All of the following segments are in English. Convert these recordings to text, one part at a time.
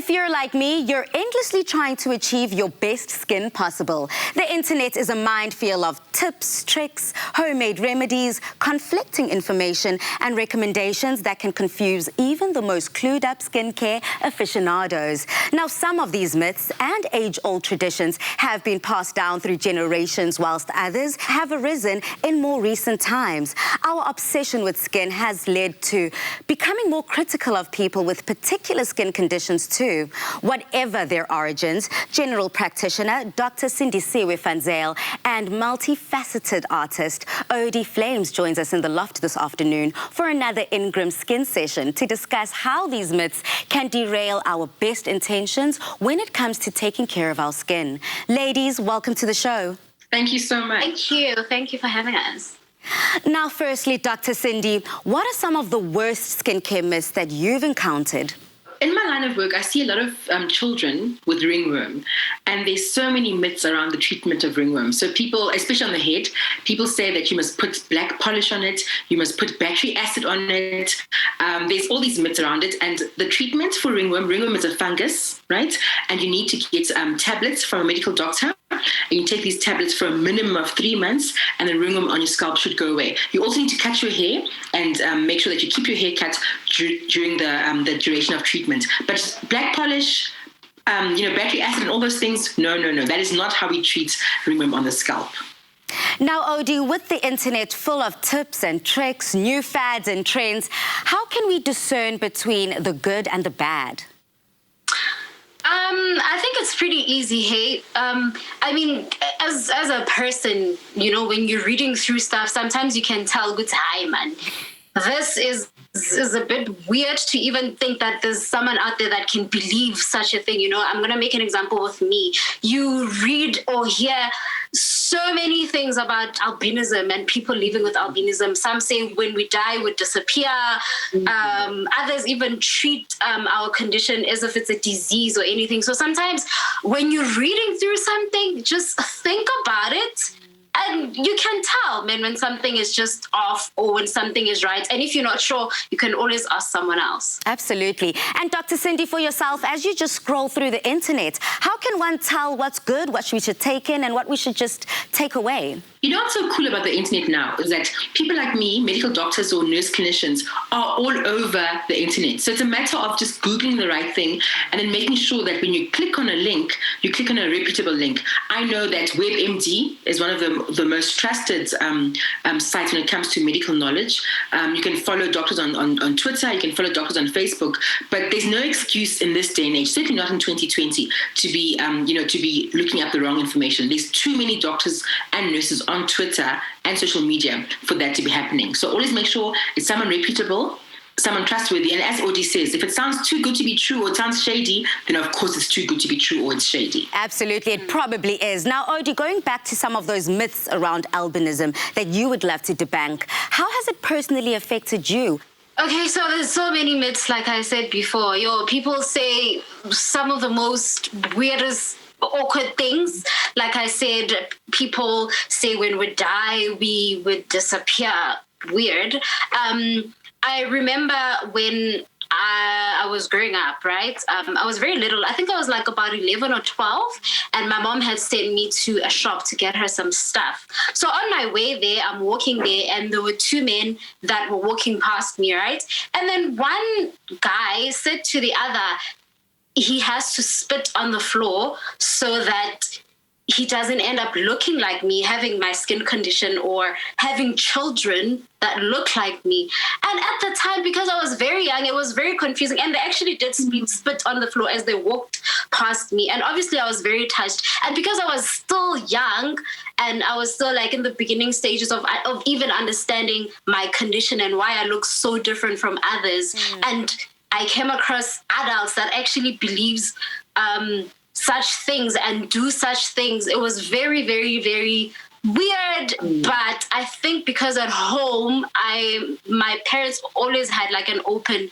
If you're like me, you're endlessly trying to achieve your best skin possible. The internet is a minefield of tips, tricks, homemade remedies, conflicting information, and recommendations that can confuse even the most clued up skincare aficionados. Now, some of these myths and age-old traditions have been passed down through generations, whilst others have arisen in more recent times. Our obsession with skin has led to becoming more critical of people with particular skin conditions too. Whatever their origins, general practitioner Dr. Sindisiwe van Zyl and multifaceted artist Ody Flames joins us in the loft this afternoon for another Ingram skin session to discuss how these myths can derail our best intentions when it comes to taking care of our skin. Ladies, welcome to the show. Thank you so much. Thank you. Thank you for having us. Now, firstly, Dr. Cindy, what are some of the worst skincare myths that you've encountered? In my line of work, I see a lot of children with ringworm, and there's so many myths around the treatment of ringworm. So people, especially on the head, people say that you must put black polish on it, you must put battery acid on it. There's all these myths around it, and the treatment for ringworm is a fungus, right? And you need to get tablets from a medical doctor. And you take these tablets for a minimum of 3 months, and the ringworm on your scalp should go away. You also need to cut your hair and make sure that you keep your hair cut during the duration of treatment. But black polish, battery acid and all those things, no. That is not how we treat ringworm on the scalp. Now, Ody, with the internet full of tips and tricks, new fads and trends, how can we discern between the good and the bad? I think it's pretty easy, hey. I mean, as a person, when you're reading through stuff, sometimes you can tell, good time, man. This is a bit weird to even think that there's someone out there that can believe such a thing. I'm going to make an example with me. You read or hear so many things about albinism and people living with albinism. Some say when we die, we disappear. Others even treat our condition as if it's a disease or anything. So sometimes when you're reading through something, just think about it. And you can tell, man, when something is just off or when something is right. And if you're not sure, you can always ask someone else. Absolutely. And Dr. Cindy, for yourself, as you just scroll through the internet, how can one tell what's good, what we should take in, and what we should just take away? You know what's so cool about the internet now is that people like me, medical doctors or nurse clinicians, are all over the internet. So it's a matter of just Googling the right thing and then making sure that when you click on a link, you click on a reputable link. I know that WebMD is one of the most trusted sites when it comes to medical knowledge. You can follow doctors on Twitter, you can follow doctors on Facebook, but there's no excuse in this day and age, certainly not in 2020, to be looking up the wrong information. There's too many doctors and nurses on Twitter and social media for that to be happening. So always make sure it's someone reputable, someone trustworthy. And as Ody says, if it sounds too good to be true or it sounds shady, then of course it's too good to be true or it's shady. Absolutely, it probably is. Now, Ody, going back to some of those myths around albinism that you would love to debunk, how has it personally affected you? Okay, so there's so many myths, like I said before. People say some of the most weirdest awkward things. Like I said, people say when we die, we would disappear. Weird. I remember when I was growing up, right? I was very little. I think I was like about 11 or 12, and my mom had sent me to a shop to get her some stuff. So on my way there, I'm walking there, and there were two men that were walking past me, right? And then one guy said to the other, he has to spit on the floor so that he doesn't end up looking like me, having my skin condition or having children that look like me. And at the time, because I was very young, it was very confusing. And they actually did spit on the floor as they walked past me. And obviously I was very touched. And because I was still young and I was still like in the beginning stages of even understanding my condition and why I look so different from others. And I came across adults that actually believes such things and do such things. It was very, very, very weird. But I think because at home, my parents always had like an open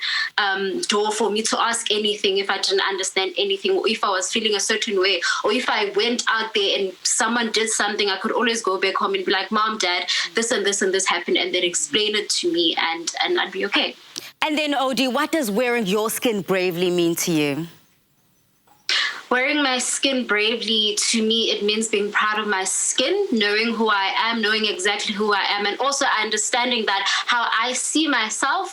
door for me to ask anything if I didn't understand anything, or if I was feeling a certain way, or if I went out there and someone did something, I could always go back home and be like, Mom, Dad, this and this and this happened, and they'd explain it to me, and I'd be okay. And then, Ody, what does wearing your skin bravely mean to you? wearing my skin bravely, to me, it means being proud of my skin, knowing who I am, knowing exactly who I am, and also understanding that how I see myself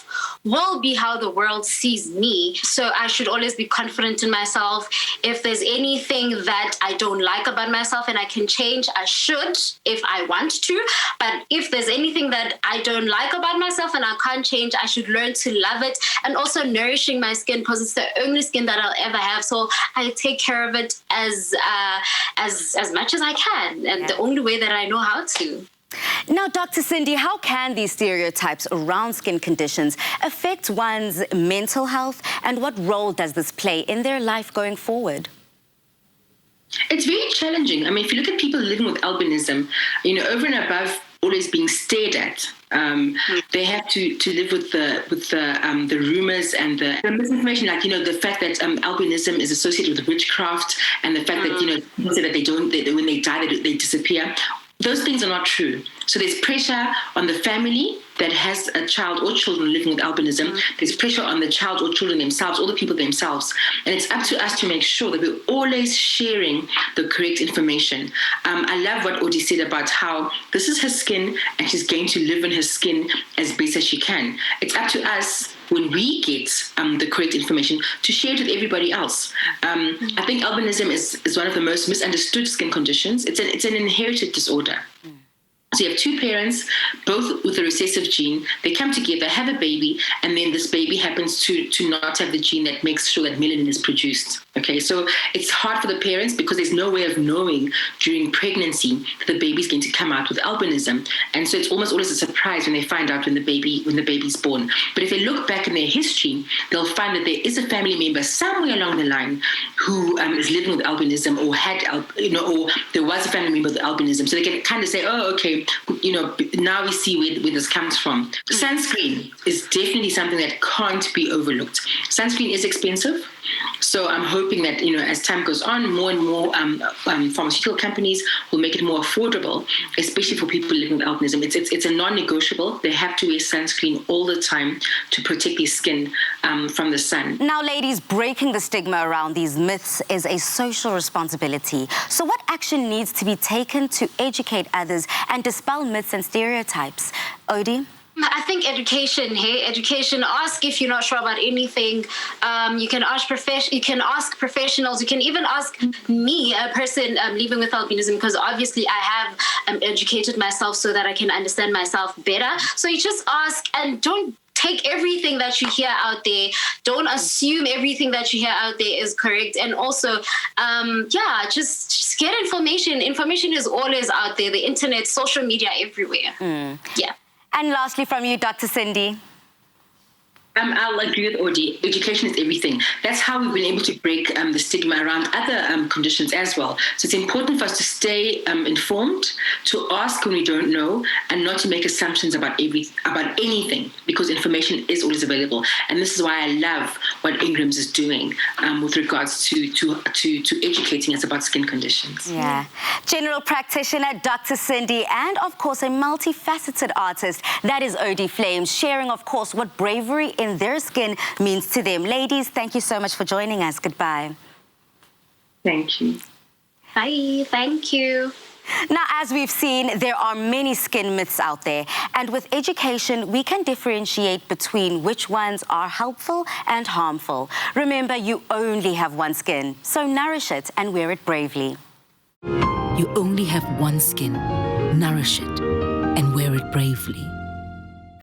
will be how the world sees me. So I should always be confident in myself. If there's anything that I don't like about myself and I can change, I should if I want to. But if there's anything that I don't like about myself and I can't change, I should learn to love it, and also nourishing my skin, because it's the only skin that I'll ever have. So I take care of it as much as I can, and the only way that I know how to. Now, Dr. Cindy, how can these stereotypes around skin conditions affect one's mental health, and what role does this play in their life going forward? It's very challenging. I mean, if you look at people living with albinism, over and above always being stared at, they have to live with the rumors and the misinformation, like the fact that albinism is associated with witchcraft, and the fact that people say that when they die they disappear. Those things are not true. So there's pressure on the family that has a child or children living with albinism. There's pressure on the child or children themselves, or the people themselves. And it's up to us to make sure that we're always sharing the correct information. I love what Ody said about how this is her skin and she's going to live in her skin as best as she can. It's up to us, when we get the correct information, to share it with everybody else. I think albinism is one of the most misunderstood skin conditions. It's an inherited disorder. So you have two parents, both with a recessive gene. They come together, have a baby, and then this baby happens to not have the gene that makes sure that melanin is produced. Okay, so it's hard for the parents because there's no way of knowing during pregnancy that the baby's going to come out with albinism. And so it's almost always a surprise when they find out when the baby's born. But if they look back in their history, they'll find that there is a family member somewhere along the line who is living with albinism, or had, or there was a family member with albinism. So they can kind of say, oh, okay, now we see where this comes from. Sunscreen is definitely something that can't be overlooked. Sunscreen is expensive. So I'm hoping that, as time goes on, more and more pharmaceutical companies will make it more affordable, especially for people living with albinism. It's a non-negotiable. They have to wear sunscreen all the time to protect their skin from the sun. Now, ladies, breaking the stigma around these myths is a social responsibility. So what action needs to be taken to educate others and dispel myths and stereotypes? Ody? I think education. Ask if you're not sure about anything. You can ask professionals. You can even ask me, a person living with albinism, because obviously I have educated myself so that I can understand myself better. So you just ask, and don't take everything that you hear out there. Don't assume everything that you hear out there is correct. And also, just get information. Information is always out there. The internet, social media, everywhere. Yeah. And lastly, from you, Dr. Cindy. I'll agree with Ody. Education is everything. That's how we've been able to break the stigma around other conditions as well. So it's important for us to stay informed, to ask when we don't know, and not to make assumptions about anything, because information is always available. And this is why I love what Ingram's is doing with regards to educating us about skin conditions. Yeah. General practitioner Dr. Cindy, and of course a multifaceted artist, that is Ody Flames, sharing of course what bravery in their skin means to them. Ladies, thank you so much for joining us. Goodbye. Thank you. Bye. Thank you. Now, as we've seen, there are many skin myths out there, and with education, we can differentiate between which ones are helpful and harmful. Remember, you only have one skin, so nourish it and wear it bravely. You only have one skin. Nourish it and wear it bravely.